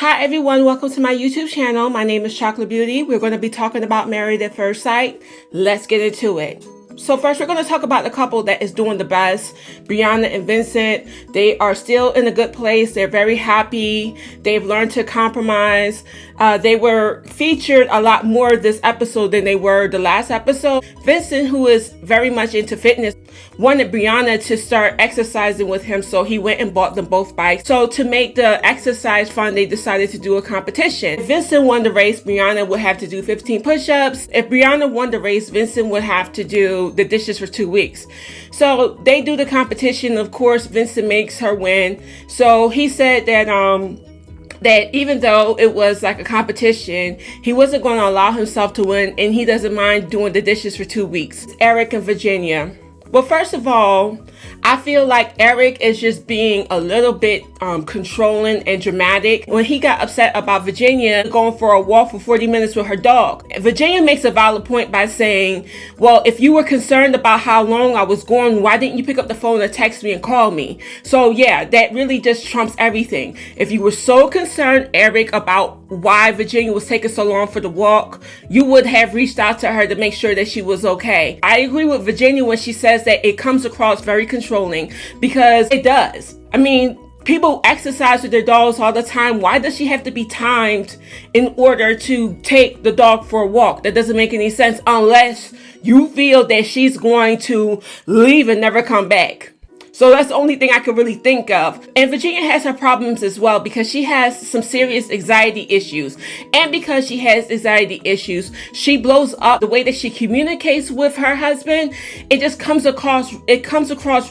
Hi everyone, welcome to my YouTube channel. My name is Chocolate Beauty. We're going to be talking about Married at First Sight. Let's get into it. So first, we're going to talk about the couple that is doing the best, Brianna and Vincent. They are still in a good place. They're very happy. They've learned to compromise. They were featured a lot more this episode than they were the last episode. Vincent, who is very much into fitness, wanted Brianna to start exercising with him, so he went and bought them both bikes. So to make the exercise fun, they decided to do a competition. If Vincent won the race, Brianna would have to do 15 push-ups. If Brianna won the race, Vincent would have to do the dishes for 2 weeks. So they do the competition. Of course, Vincent makes her win. So he said that even though it was like a competition, he wasn't going to allow himself to win, and he doesn't mind doing the dishes for 2 weeks. Eric and Virginia. Well, first of all, I feel like Eric is just being a little bit controlling and dramatic when he got upset about Virginia going for a walk for 40 minutes with her dog. Virginia makes a valid point by saying, well, if you were concerned about how long I was going, why didn't you pick up the phone or text me and call me? So yeah, that really just trumps everything. If you were so concerned, Eric, about why Virginia was taking so long for the walk, you would have reached out to her to make sure that she was okay. I agree with Virginia when she says that it comes across very controlling, because it does. I mean, people exercise with their dogs all the time. Why does she have to be timed in order to take the dog for a walk? That doesn't make any sense unless you feel that she's going to leave and never come back. So that's the only thing I could really think of. And Virginia has her problems as well, because she has some serious anxiety issues. And because she has anxiety issues, she blows up. The way that she communicates with her husband, it just comes across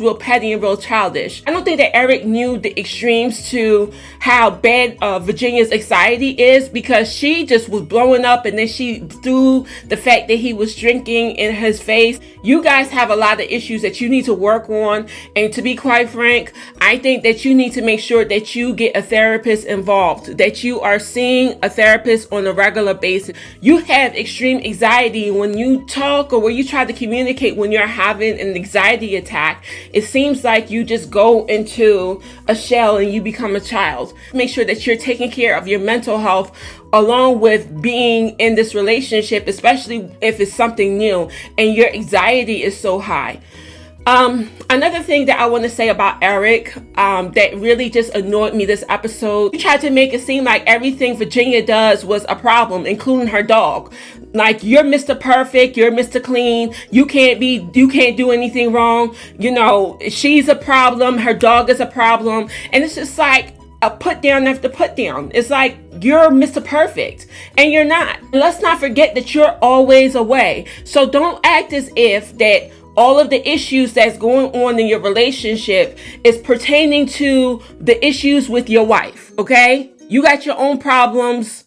real petty and real childish. I don't think that Eric knew the extremes to how bad Virginia's anxiety is, because she just was blowing up, and then she threw the fact that he was drinking in his face. You guys have a lot of issues that you need to work on, and to be quite frank, I think that you need to make sure that you get a therapist involved, that you are seeing a therapist on a regular basis. You have extreme anxiety when you talk or when you try to communicate when you're having an anxiety attack. It seems like you just go into a shell and you become a child. Make sure that you're taking care of your mental health along with being in this relationship, especially if it's something new and your anxiety is so high. Another thing that I want to say about Eric, that really just annoyed me this episode, he tried to make it seem like everything Virginia does was a problem, including her dog. Like, you're Mr. Perfect, you're Mr. Clean, you can't do anything wrong. You know, she's a problem, her dog is a problem. And it's just like a put down after put down. It's like you're Mr. Perfect and you're not. Let's not forget that you're always away. So don't act as if that all of the issues that's going on in your relationship is pertaining to the issues with your wife, okay? You got your own problems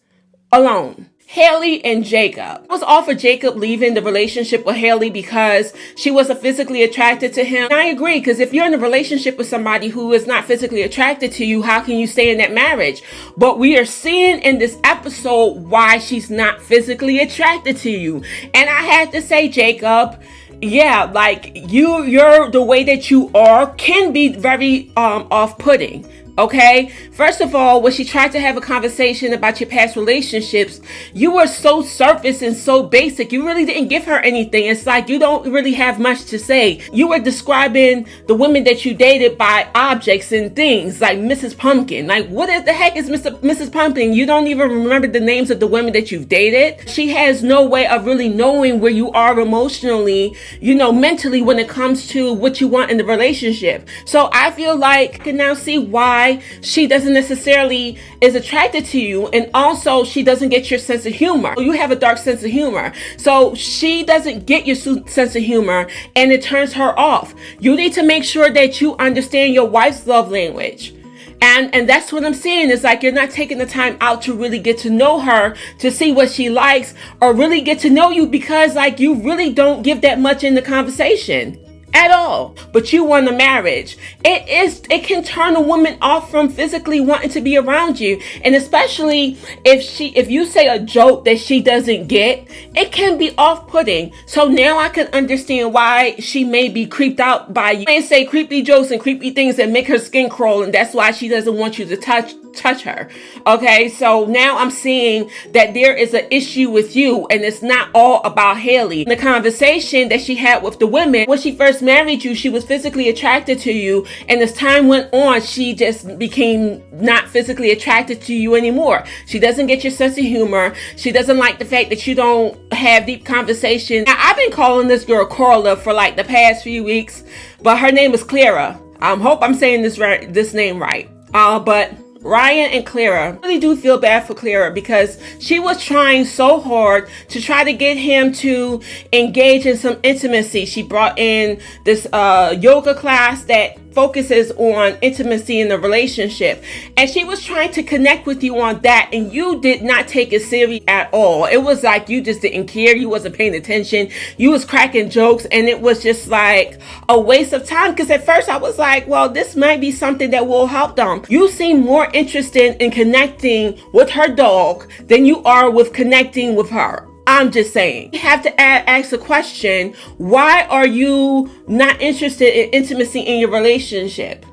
alone. Haley and Jacob. It was all for Jacob leaving the relationship with Haley because she wasn't physically attracted to him. And I agree, because if you're in a relationship with somebody who is not physically attracted to you, how can you stay in that marriage? But we are seeing in this episode why she's not physically attracted to you. And I had to say, Jacob, yeah, like you're the way that you are can be very off-putting. Okay, first of all, when she tried to have a conversation about your past relationships, you were so surface and so basic. You really didn't give her anything. It's like you don't really have much to say. You were describing the women that you dated by objects and things, like Mrs. Pumpkin. Like, what the heck is Mrs. Pumpkin? You don't even remember the names of the women that you've dated. She has no way of really knowing where you are emotionally, mentally, when it comes to what you want in the relationship. So I feel like I can now see why she doesn't necessarily is attracted to you, and also she doesn't get your sense of humor. You have a dark sense of humor, so she doesn't get your sense of humor, and it turns her off. You need to make sure that you understand your wife's love language. And that's what I'm saying. It's like you're not taking the time out to really get to know her, to see what she likes, or really get to know you, because like you really don't give that much in the conversation at all. But you want a marriage. It can turn a woman off from physically wanting to be around you. And especially if you say a joke that she doesn't get, it can be off-putting. So now I can understand why she may be creeped out by you and say creepy jokes and creepy things that make her skin crawl, and that's why she doesn't want you to touch touch her. Okay, so now I'm seeing that there is an issue with you, and it's not all about Haley. The conversation that she had with the women, when she first married you, she was physically attracted to you, and as time went on, she just became not physically attracted to you anymore. She doesn't get your sense of humor. She doesn't like the fact that you don't have deep conversation. Now, I've been calling this girl Corla for like the past few weeks, but her name is Clara. I hope I'm saying this name right. But Ryan and Clara, I really do feel bad for Clara because she was trying so hard to try to get him to engage in some intimacy. She brought in this yoga class that focuses on intimacy in the relationship, and she was trying to connect with you on that, and you did not take it serious at all. It was like you just didn't care. You wasn't paying attention. You was cracking jokes, and it was just like a waste of time, because at first I was like, well, this might be something that will help them. You seem more interested in connecting with her dog than you are with connecting with her. I'm just saying. You have to ask the question, why are you not interested in intimacy in your relationship?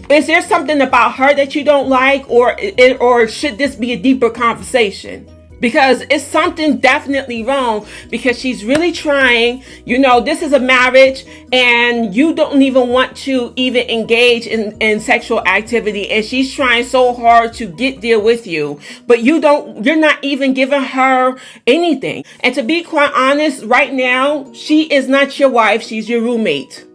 Is there something about her that you don't like, or should this be a deeper conversation? Because it's something definitely wrong, because she's really trying, this is a marriage and you don't even want to even engage in sexual activity, and she's trying so hard to get there with you, but you're not even giving her anything. And to be quite honest, right now, she is not your wife, she's your roommate.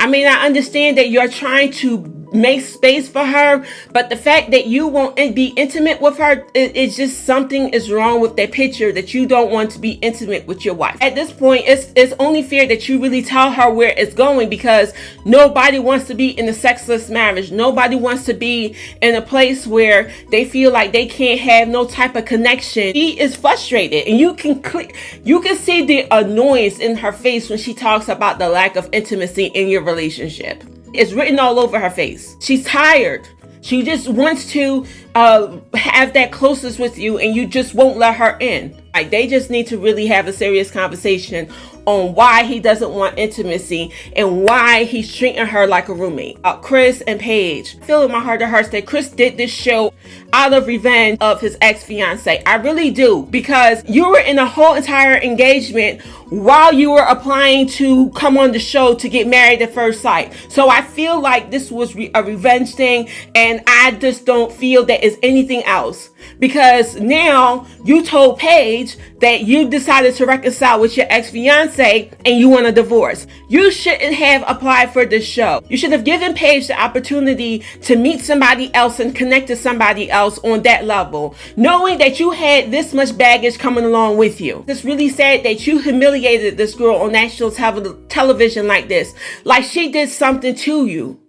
I mean, I understand that you're trying to make space for her, but the fact that you won't be intimate with her, it's just something is wrong with that picture, that you don't want to be intimate with your wife. At this point, it's only fair that you really tell her where it's going, because nobody wants to be in a sexless marriage. Nobody wants to be in a place where they feel like they can't have no type of connection. She is frustrated, and you can see the annoyance in her face when she talks about the lack of intimacy in your relationship. It's written all over her face. She's tired. She just wants to have that closeness with you, and you just won't let her in. Like, they just need to really have a serious conversation on why he doesn't want intimacy and why he's treating her like a roommate. Chris and Paige. I feel in my heart of hearts that Chris did this show out of revenge of his ex-fiance. I really do, because you were in a whole entire engagement while you were applying to come on the show to get married at first sight. So I feel like this was a revenge thing, and I just don't feel that is anything else, because now you told Paige that you decided to reconcile with your ex-fiance and you want a divorce. You shouldn't have applied for this show. You should have given Paige the opportunity to meet somebody else and connect to somebody else on that level, knowing that you had this much baggage coming along with you. It's really sad that you humiliated this girl on national television like this, like she did something to you.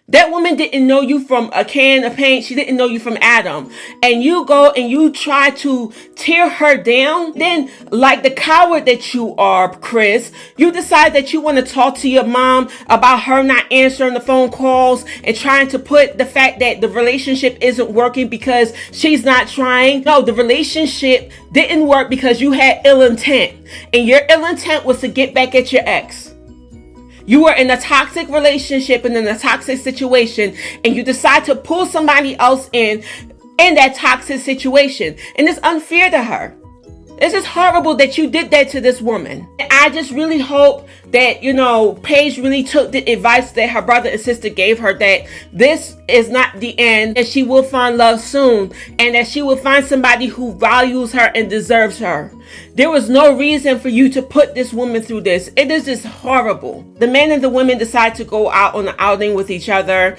That woman didn't know you from a can of paint. She didn't know you from Adam. And you go and you try to tear her down. Then, like the coward that you are, Chris, you decide that you want to talk to your mom about her not answering the phone calls and trying to put the fact that the relationship isn't working because she's not trying. No, the relationship didn't work because you had ill intent. And your ill intent was to get back at your ex. You were in a toxic relationship and in a toxic situation, and you decide to pull somebody else in that toxic situation. And it's unfair to her. It's just horrible that you did that to this woman. And I just really hope that, Paige really took the advice that her brother and sister gave her, that this is not the end, that she will find love soon, and that she will find somebody who values her and deserves her. There was no reason for you to put this woman through this. It is just horrible. The men and the women decide to go out on an outing with each other.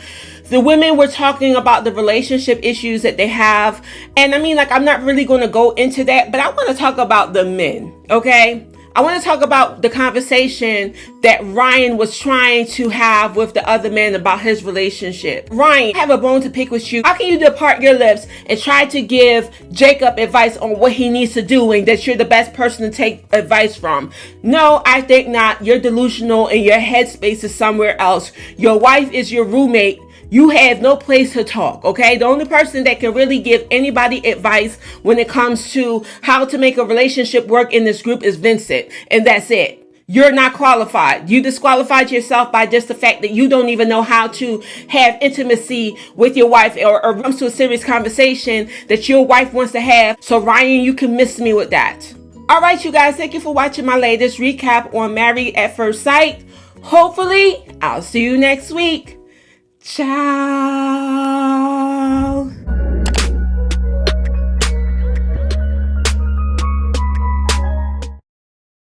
The women were talking about the relationship issues that they have. And I mean, I'm not really going to go into that, but I want to talk about the men, okay? I want to talk about the conversation that Ryan was trying to have with the other men about his relationship. Ryan, I have a bone to pick with you. How can you depart your lips and try to give Jacob advice on what he needs to do, and that you're the best person to take advice from? No, I think not. You're delusional and your headspace is somewhere else. Your wife is your roommate. You have no place to talk, okay? The only person that can really give anybody advice when it comes to how to make a relationship work in this group is Vincent, and that's it. you're not qualified. You disqualified yourself by just the fact that you don't even know how to have intimacy with your wife, or comes to a serious conversation that your wife wants to have. So Ryan, you can miss me with that. All right, you guys, thank you for watching my latest recap on Married at First Sight. Hopefully, I'll see you next week. Ciao.